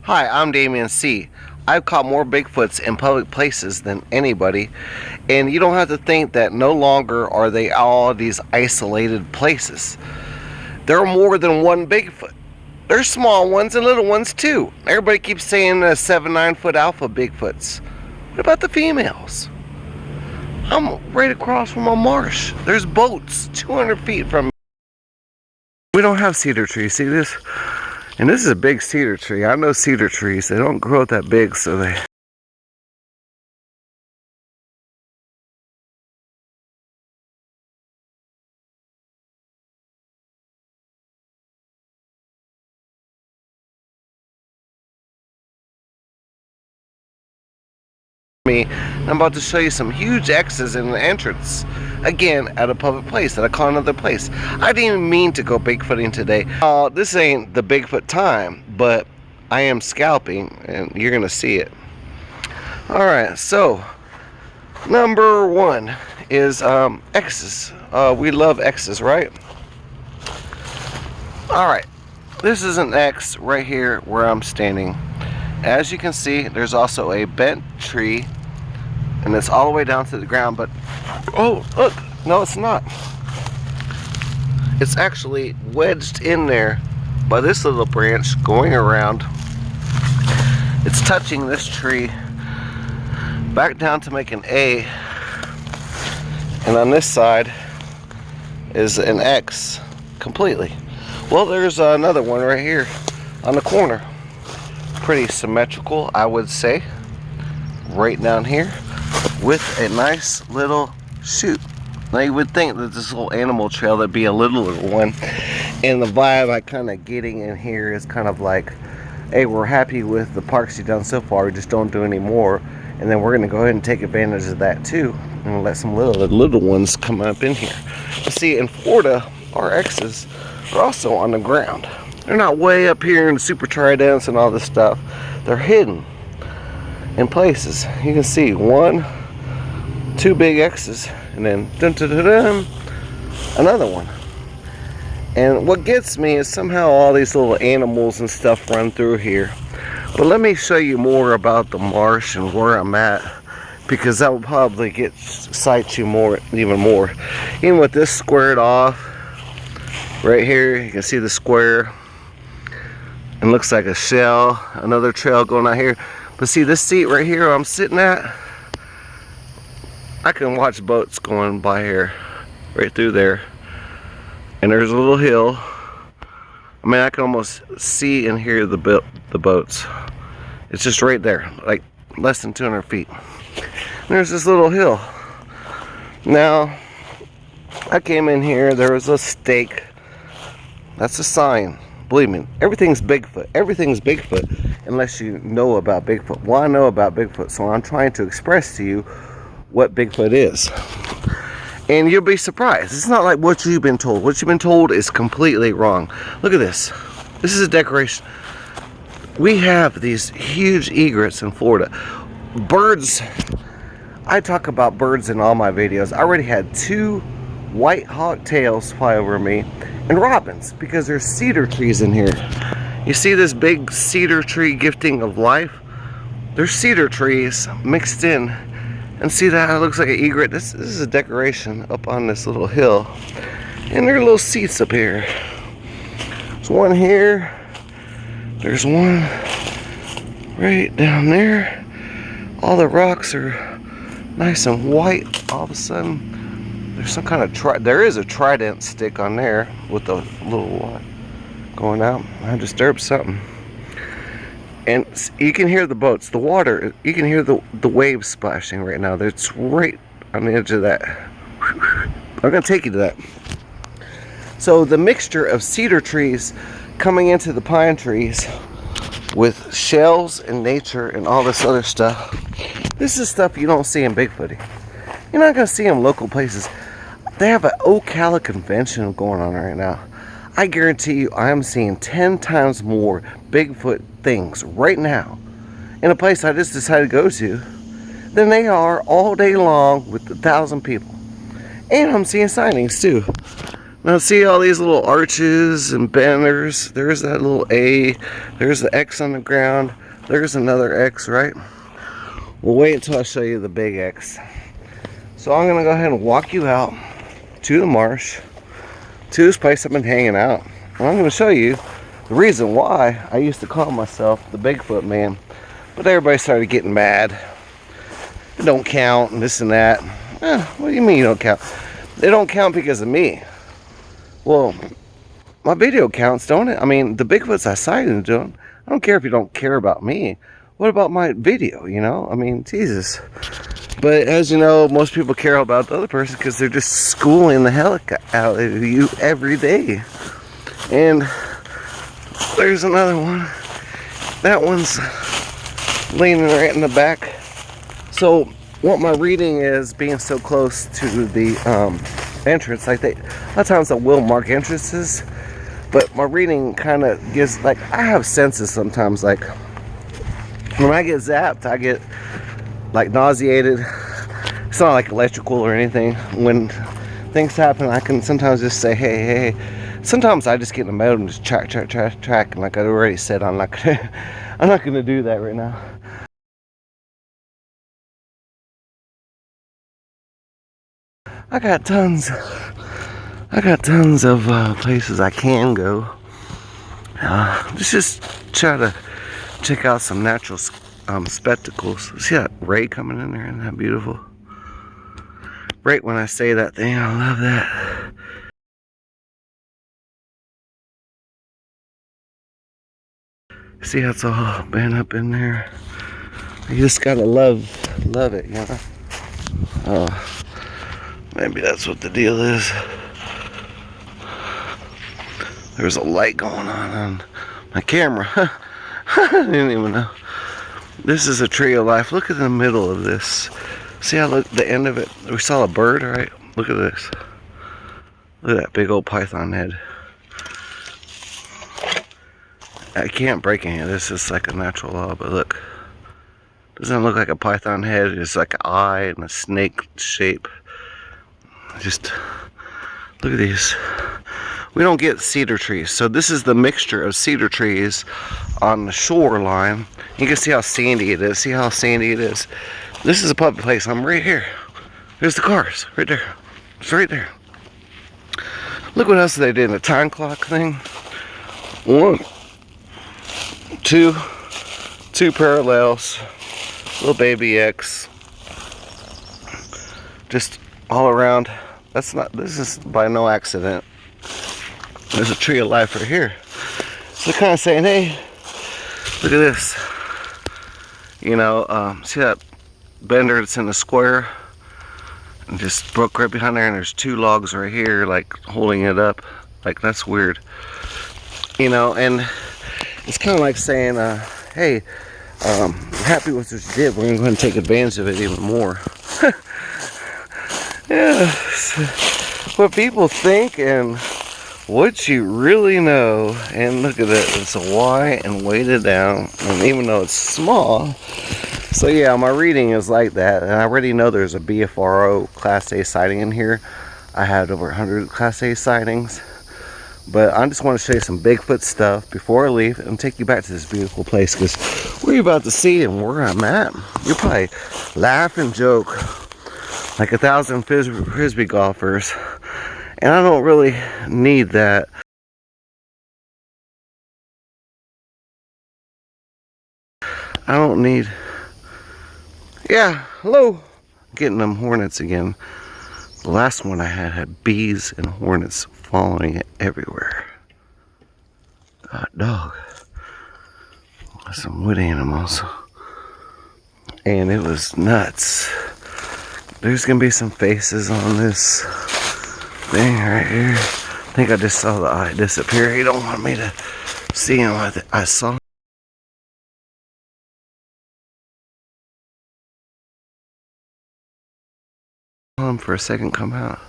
Hi, I'm Damien C. I've caught more Bigfoots in public places than anybody, and you don't have to think that no longer are they all these isolated places. There are more than one Bigfoot. There's small ones and little ones too. Everybody keeps saying 7-9 foot alpha Bigfoots. What about the females? I'm right across from a marsh. There's boats 200 feet from me. We don't have cedar trees. See this? And this is a big cedar tree. I know cedar trees. They don't grow that big, so they... I'm about to show you some huge X's in the entrance. Again, at a public place, at a con other place. I didn't even mean to go Bigfooting today. This ain't the Bigfoot time, but I am scalping, and you're gonna see it. Alright, so number one is X's. We love X's, right? Alright, this is an X right here where I'm standing. As you can see, there's also a bent tree, and it's all the way down to the ground, but oh, look, no, it's not. It's actually wedged in there by this little branch going around. It's touching this tree back down to make an A, and on this side is an X completely. Well, there's another one right here on the corner. Pretty symmetrical, I would say, right down here with a nice little chute. Now you would think that this little animal trail would be a littler one, and the vibe I kind of getting in here is kind of like, hey, we're happy with the parks you've done so far, we just don't do any more, and then we're going to go ahead and take advantage of that too and let some little ones come up in here. You see, in Florida, our X's are also on the ground. They're not way up here in the super tridents and all this stuff. They're hidden in places. You can see two big X's, and then dun, dun, dun, dun, another one. And what gets me is somehow all these little animals and stuff run through here. But let me show you more about the marsh and where I'm at, because that will probably excite you even more. Even with this squared off right here, you can see the square. It looks like a shell, another trail going out here. But see this seat right here I'm sitting at, I can watch boats going by here, right through there. And there's a little hill. I mean, I can almost see and hear the boats. It's just right there, like less than 200 feet. And there's this little hill. Now, I came in here, there was a stake. That's a sign. Believe me, everything's Bigfoot. Everything's Bigfoot unless you know about Bigfoot. Well, I know about Bigfoot, so I'm trying to express to you what Bigfoot is. And you'll be surprised. It's not like what you've been told. What you've been told is completely wrong. Look at this. This is a decoration. We have these huge egrets in Florida. Birds. I talk about birds in all my videos. I already had 2 white hawk tails fly over me, and robins, because there's cedar trees in here. You see this big cedar tree gifting of life? There's cedar trees mixed in, and see that it looks like an egret. This is a decoration up on this little hill, and there are little seats up here. There's one here, there's one right down there. All the rocks are nice and white. All of a sudden there's some kind of there is a trident stick on there with a little going out. I disturbed something. And you can hear the boats, the water, you can hear the waves splashing right now. It's right on the edge of that. I'm going to take you to that. So the mixture of cedar trees coming into the pine trees with shells and nature and all this other stuff. This is stuff you don't see in Bigfooting. You're not going to see them local places. They have an Ocala convention going on right now. I guarantee you I am seeing 10 times more Bigfoot things right now in a place I just decided to go to than they are all day long with 1,000 people. And I'm seeing sightings too. Now see all these little arches and banners. There's that little A. There's the X on the ground. There's another X, right? We'll wait until I show you the big X. So I'm gonna go ahead and walk you out to the marsh, to this place I've been hanging out. And I'm gonna show you the reason why I used to call myself the Bigfoot man. But everybody started getting mad. It don't count and this and that. What do you mean you don't count? They don't count because of me. Well, my video counts, don't it? I mean, the Bigfoots I sighted don't. I don't care if you don't care about me. What about my video, you know? I mean, Jesus. But as you know, most people care about the other person because they're just schooling the hell out of you every day. And there's another one. That one's leaning right in the back. So what my reading is, being so close to the entrance, like a lot of times I will mark entrances, but my reading kind of gives, like, I have senses sometimes, like when I get zapped, I get like nauseated. It's not like electrical or anything. When things happen, I can sometimes just say, hey. Sometimes I just get in the mode and just track. And like I already said, I'm not gonna do that right now. I got tons of places I can go. Let's just try to check out some natural spectacles. See that ray coming in there? Isn't that beautiful? Right when I say that thing, I love that. See how it's all bent up in there? You just gotta love it, you know? Maybe that's what the deal is. There's a light going on my camera. I didn't even know. This is a tree of life. Look at the middle of this. See how the end of it? We saw a bird, right? Look at this. Look at that big old python head. I can't break any of this. It's like a natural law, but look. Doesn't it look like a python head? It's like an eye and a snake shape. Just look at these. We don't get cedar trees, so this is the mixture of cedar trees on the shoreline. You can see how sandy it is. See how sandy it is. This is a public place. I'm right here. There's the cars right there. It's right there. Look what else they did in the time clock thing. 1, 2 parallels. Little baby X. Just all around. This is by no accident. There's a tree of life right here. So kind of saying, hey, look at this. You know, see that bender that's in the square? And just broke right behind there, and there's 2 logs right here, like holding it up. Like, that's weird. You know, and it's kind of like saying, hey, we're happy with what you did. We're going to go ahead and take advantage of it even more. Yeah, what people think and what you really know. And look at it, it's a Y and weighted down, and even though it's small. So yeah, my reading is like that, and I already know there's a BFRO Class A sighting in here. I had over 100 Class A sightings, but I just want to show you some Bigfoot stuff before I leave and take you back to this beautiful place, because what you're about to see and where I'm at, you'll probably laugh and joke like 1,000 frisbee golfers, and I don't really need that. I don't need, yeah, hello, getting them hornets again. The last one I had bees and hornets following it everywhere. God dog. Some wood animals. And it was nuts. There's gonna be some faces on this thing right here. I think I just saw the eye disappear. He don't want me to see him. I saw him for a second come out.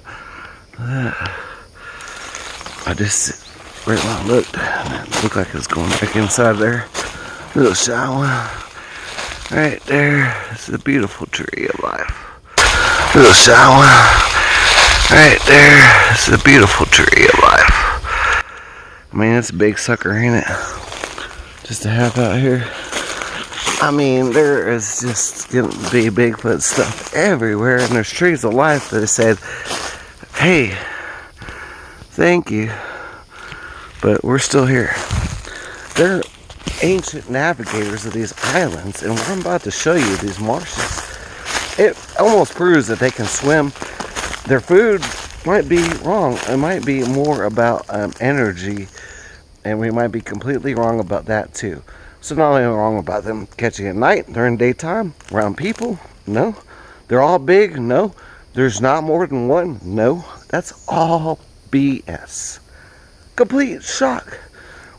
I just right when I looked, it looked like it was going back inside there. Little shower right there. This is a beautiful tree of life. Little shower. Right there. This is a beautiful tree of life. I mean, it's a big sucker, ain't it? Just to have out here. I mean, there is just gonna be Bigfoot stuff everywhere, and there's trees of life that have said, hey, thank you, but we're still here. They're ancient navigators of these islands, and what I'm about to show you, these marshes, it almost proves that they can swim. Their food might be wrong. It might be more about energy, and we might be completely wrong about that too. So not only wrong about them catching at night, during daytime, around people, no. They're all big, no. There's not more than one, no. That's all BS. Complete shock.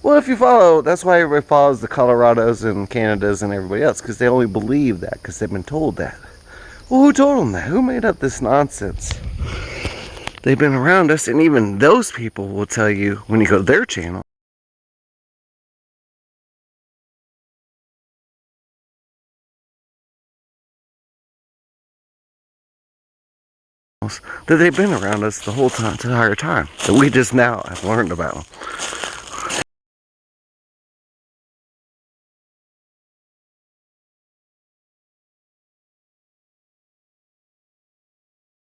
Well, if you follow, that's why everybody follows the Colorados and Canadas and everybody else, because they only believe that, because they've been told that. Well, who told them that? Who made up this nonsense? They've been around us, and even those people will tell you when you go to their channel that they've been around us the whole time, the entire time, that we just now have learned about them.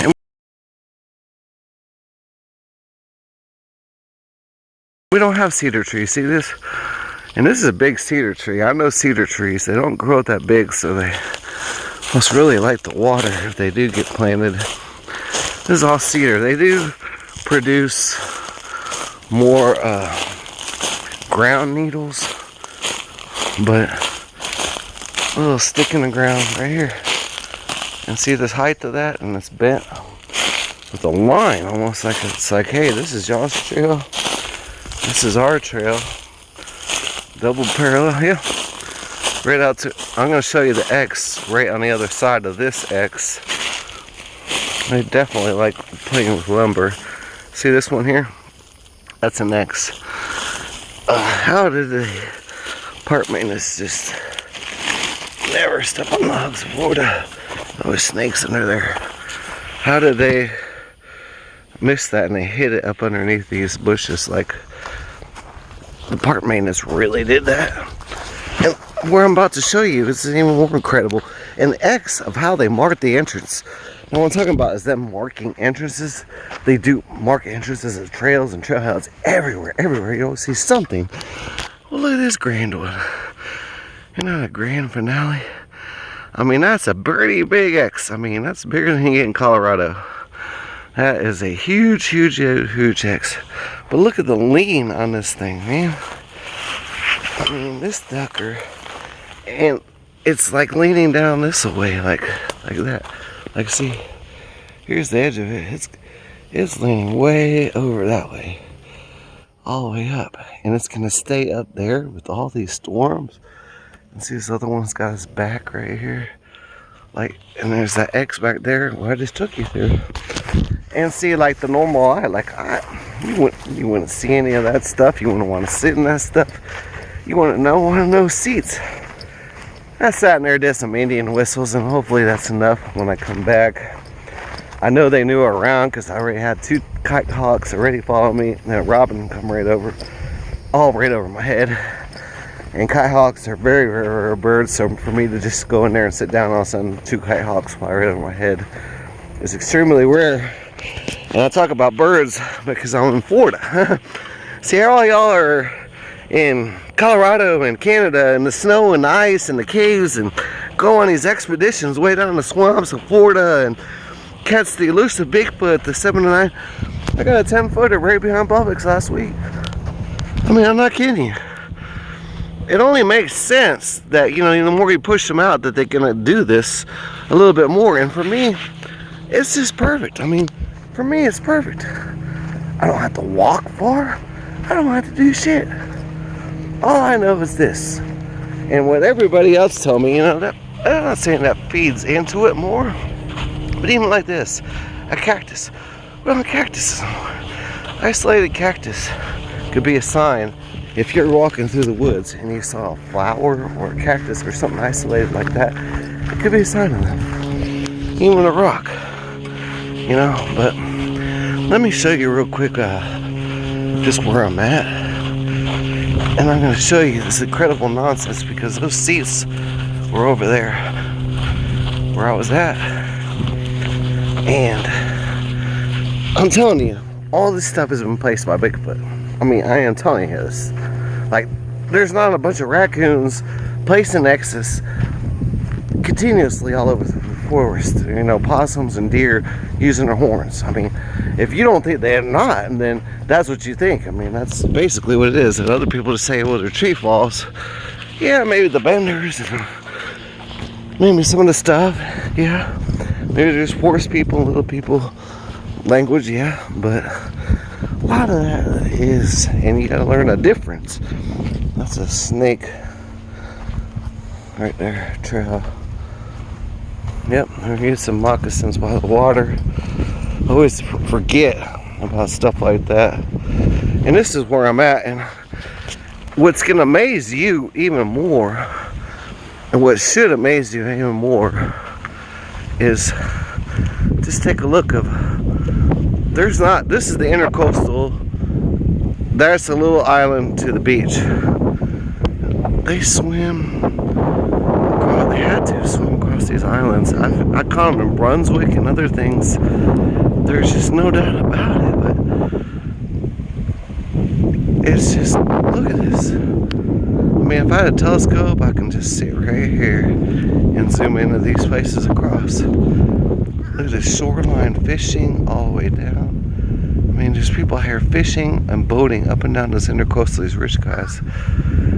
And we don't have cedar trees. See this? And this is a big cedar tree. I know cedar trees. They don't grow that big, so they must really like the water if they do get planted. This is all cedar. They do produce more ground needles, but a little stick in the ground right here. And see this height of that, and it's bent with a line, almost like it's like, hey, this is y'all's trail. This is our trail. Double parallel, yeah. Right out to, I'm going to show you the X right on the other side of this X. I definitely like playing with lumber. See this one here? That's an X. How did the park maintenance just never step on the hugs of Florida? Always snakes under there. How did they miss that and they hid it up underneath these bushes? Like, the park maintenance really did that. And where I'm about to show you is even more incredible. And the X of how they marked the entrance. Now what I'm talking about is them marking entrances. They do mark entrances of trails and trailheads everywhere, everywhere. You always see something. Well, look at this grand one. Isn't that a grand finale? I mean, that's a pretty big X. I mean, that's bigger than you get in Colorado. That is a huge, huge, huge X. But look at the lean on this thing, man. I mean, this ducker, and it's like leaning down this way, like that. Like, see, here's the edge of it. It's leaning way over that way, all the way up, and it's gonna stay up there with all these storms. And see, this other one's got his back right here, like, and there's that X back there. What I just took you through. And see, like the normal eye, like you wouldn't see any of that stuff. You wouldn't want to sit in that stuff. You wouldn't know one of those seats. I sat in there, did some Indian whistles, and hopefully that's enough when I come back. I know they knew around because I already had 2 kite hawks already follow me. And then Robin come right over, all right over my head. And kite hawks are very, very rare birds, so for me to just go in there and sit down, all of a sudden 2 kite hawks fly right over my head is extremely rare. And I talk about birds because I'm in Florida. See, all y'all are in Colorado and Canada and the snow and the ice and the caves and go on these expeditions way down the swamps of Florida and catch the elusive Bigfoot, the 7 to 9. I got a 10-footer right behind Publix last week. I mean, I'm not kidding you. It only makes sense that, you know, the more you push them out, that they're gonna do this a little bit more. And for me, it's just perfect. I mean, for me, it's perfect. I don't have to walk far. I don't have to do shit. All I know is this. And what everybody else told me, you know, that I'm not saying that feeds into it more, but even like this, a cactus. Well, a cactus, isolated cactus could be a sign. If you're walking through the woods and you saw a flower or a cactus or something isolated like that, it could be a sign of them. Even a rock, you know. But Let me show you real quick just where I'm at. And I'm going to show you this incredible nonsense because those seats were over there where I was at. And I'm telling you, all this stuff has been placed by Bigfoot. I mean, I am telling you this. Like, there's not a bunch of raccoons placed in Nexus continuously all over the forest. You know, possums and deer using their horns. I mean, if you don't think they're not, then that's what you think. I mean, that's basically what it is. And other people just say, well, they're tree falls. Yeah, maybe the benders, and maybe some of the stuff. Yeah, maybe there's horse people, little people language. Yeah, but a lot of that is, and you gotta learn a difference. That's a snake right there, trail. Yep, here's some moccasins by the water. I always forget about stuff like that. And this is where I'm at, and what's gonna amaze you even more, and what should amaze you even more, is just take a look of, this is the intercoastal, that's a little island to the beach. They swim across, they had to swim across these islands. I caught them in Brunswick and other things. There's just no doubt about it, but it's just, look at this. I mean, if I had a telescope, I can just sit right here and zoom into these places across. Look at this shoreline fishing all the way down. I mean, there's people here fishing and boating up and down this intercoastal, these rich guys.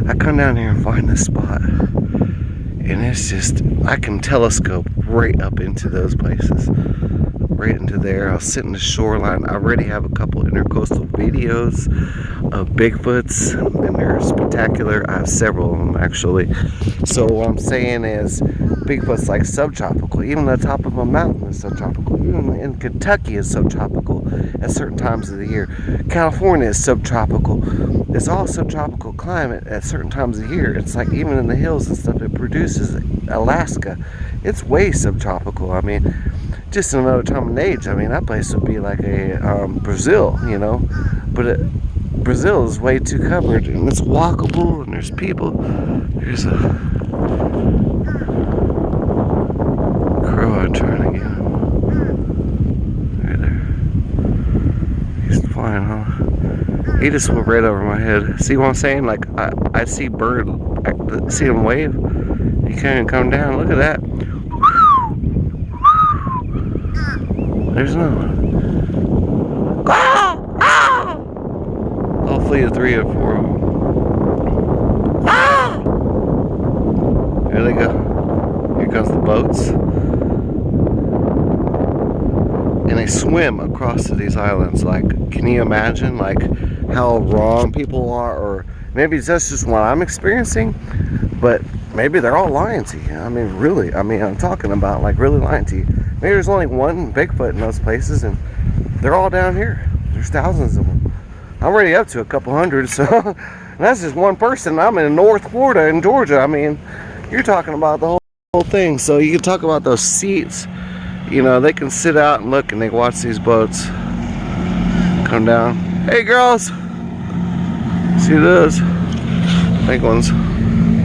I come down here and find this spot, and it's just, I can telescope right up into those places, right into there. I'll sit in the shoreline. I already have a couple intercoastal videos of Bigfoots, and they're spectacular. I have several of them actually. So what I'm saying is, Bigfoot's like subtropical. Even the top of a mountain is subtropical. Even in Kentucky is subtropical at certain times of the year. California is subtropical. It's all subtropical climate at certain times of the year. It's like even in the hills and stuff it produces. Alaska, it's way subtropical. I mean, just in another time and age, I mean, that place would be like a Brazil, you know. But Brazil is way too covered, and it's walkable, and there's people. There's a crow I'm trying to get him. Right there. He's flying, huh? He just went right over my head. See what I'm saying? Like, I see bird, I see him wave. He can't even come down. Look at that. There's another one. Ah! Ah! Hopefully the 3 or 4 of them. Ah! There they go. Here comes the boats. And they swim across to these islands. Like, can you imagine like how wrong people are? Or maybe that's just what I'm experiencing, but maybe they're all lying to you. I mean, really, I'm talking about like really lying to you. Maybe there's only one Bigfoot in those places, and they're all down here. There's thousands of them. I'm already up to a couple hundred, so that's just one person. I'm in North Florida in Georgia. I mean, you're talking about the whole thing. So you can talk about those seats. You know, they can sit out and look, and they watch these boats come down. Hey, girls. See those? Big ones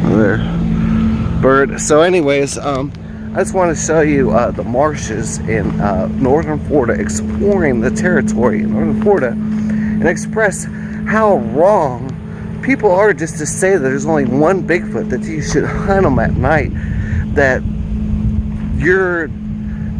over there. Bird. So anyways, I just want to show you the marshes in northern Florida, exploring the territory in northern Florida, and express how wrong people are just to say that there's only one Bigfoot, that you should hunt them at night, that you're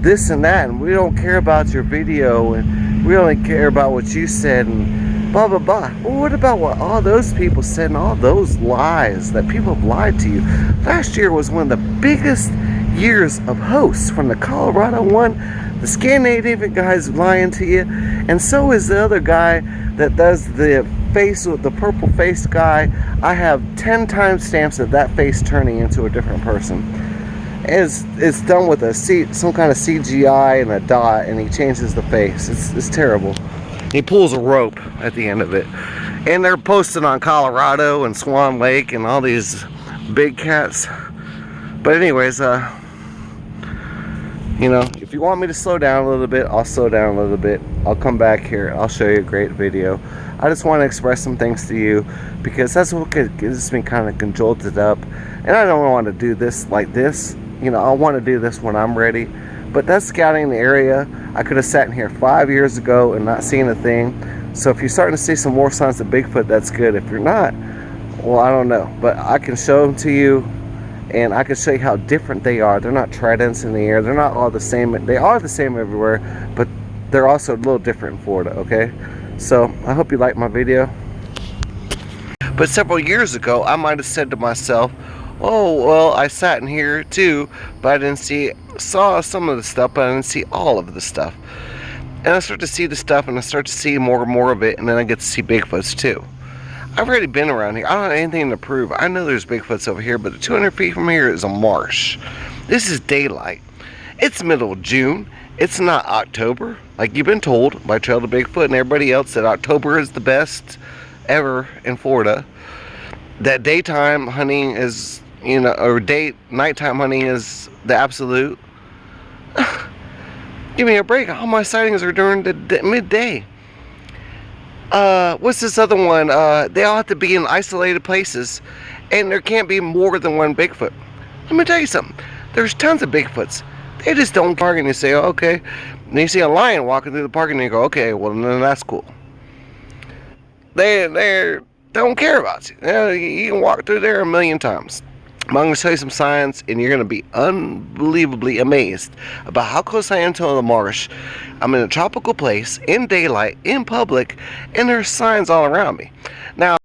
this and that, and we don't care about your video, and we only care about what you said, and blah blah blah. Well, what about what all those people said and all those lies that people have lied to you? Last year was one of the biggest years of hosts, from the Colorado one, the Scandinavian guy's lying to you, and so is the other guy that does the face with the purple face guy. I have 10 timestamps of that face turning into a different person. It's done with some kind of CGI and a dot, and he changes the face. It's terrible. He pulls a rope at the end of it, and they're posted on Colorado and Swan Lake and all these big cats. But anyways, You know, if you want me to slow down a little bit, I'll slow down a little bit. I'll come back here. I'll show you a great video. I just want to express some things to you because that's what gets me kind of conjolted up. And I don't want to do this like this. You know, I want to do this when I'm ready. But that's scouting the area. I could have sat in here 5 years ago and not seen a thing. So if you're starting to see some more signs of Bigfoot, that's good. If you're not, well, I don't know. But I can show them to you. And I can show you how different they are. They're not tridents in the air. They're not all the same. They are the same everywhere, but they're also a little different in Florida, okay? So I hope you like my video. But several years ago, I might have said to myself, oh, well, I sat in here too, but I didn't saw some of the stuff, but I didn't see all of the stuff. And I start to see the stuff, and I start to see more and more of it, and then I get to see Bigfoots too. I've already been around here. I don't have anything to prove. I know there's Bigfoots over here, but 200 feet from here is a marsh. This is daylight. It's middle of June. It's not October. Like you've been told by Trail to Bigfoot and everybody else that October is the best ever in Florida. That daytime hunting is, you know, or nighttime hunting is the absolute. Give me a break. All my sightings are during the midday. What's this other one? They all have to be in isolated places, and there can't be more than one Bigfoot. Let me tell you something. There's tons of Bigfoots. They just don't park, and you say, oh, okay. And you see a lion walking through the park, and you go, okay, well, then that's cool. They don't care about you. You can walk through there a million times. I'm going to show you some signs, and you're going to be unbelievably amazed about how close I am to the marsh. I'm in a tropical place, in daylight, in public, and there's signs all around me. Now,